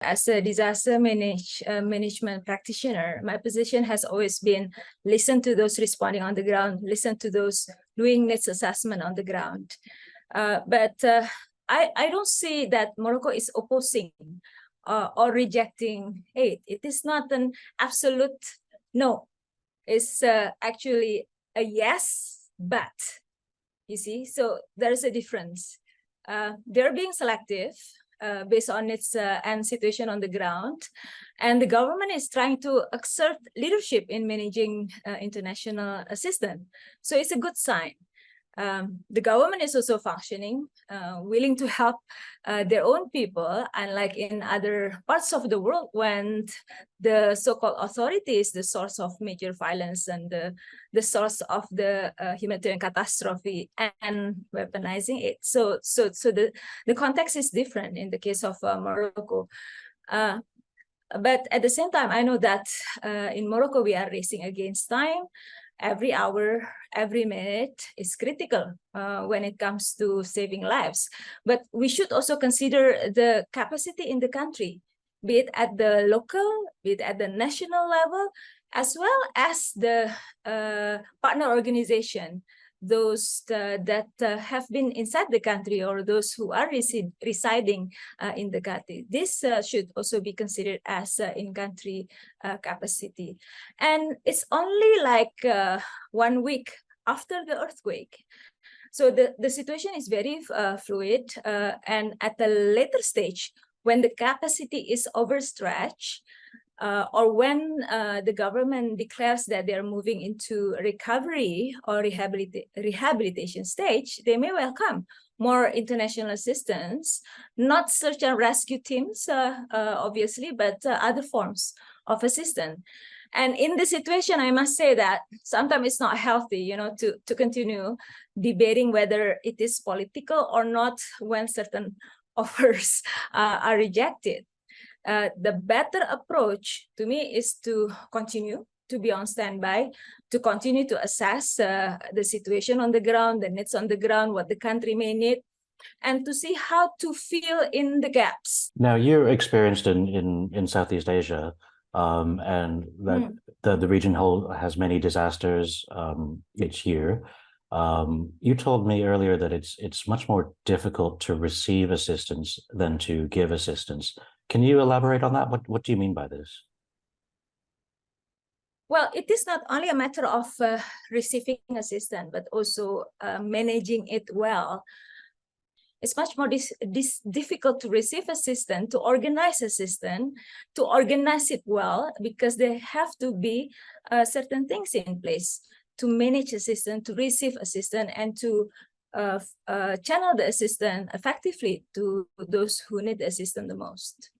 as a disaster management practitioner, my position has always been listen to those responding on the ground, listen to those doing needs assessment on the ground. But I don't see that Morocco is opposing or rejecting aid. It is not an absolute no. It's actually a yes, but, you see, so there's a difference. They're being selective based on its and situation on the ground. And the government is trying to exert leadership in managing international assistance. So it's a good sign. The government is also functioning, willing to help their own people, unlike in other parts of the world when the so-called authority is the source of major violence and the source of the humanitarian catastrophe and weaponizing it. So the context is different in the case of Morocco. But at the same time, I know that in Morocco, we are racing against time. Every hour, every minute is critical when it comes to saving lives. But we should also consider the capacity in the country, be it at the local, be it at the national level, as well as the partner organization, those that have been inside the country or those who are residing in the country. This should also be considered as in-country capacity. And it's only like 1 week after the earthquake. So the situation is very fluid, and at a later stage, when the capacity is overstretched, or when the government declares that they're moving into recovery or rehabilitation stage, they may welcome more international assistance, not search and rescue teams, obviously, but other forms of assistance. And in this situation, I must say that sometimes it's not healthy, to continue debating whether it is political or not when certain offers are rejected. The better approach to me is to continue to be on standby, to continue to assess the situation on the ground, the needs on the ground, what the country may need, and to see how to fill in the gaps. Now, you're experienced in Southeast Asia, and that the region has many disasters each year. You told me earlier that it's much more difficult to receive assistance than to give assistance. Can you elaborate on that? What do you mean by this? Well, it is not only a matter of receiving assistance, but also managing it well. It's much more difficult to receive assistance, to organize assistance, to organize it well, because there have to be certain things in place to manage assistance, to receive assistance, and to channel the assistance effectively to those who need the assistance the most.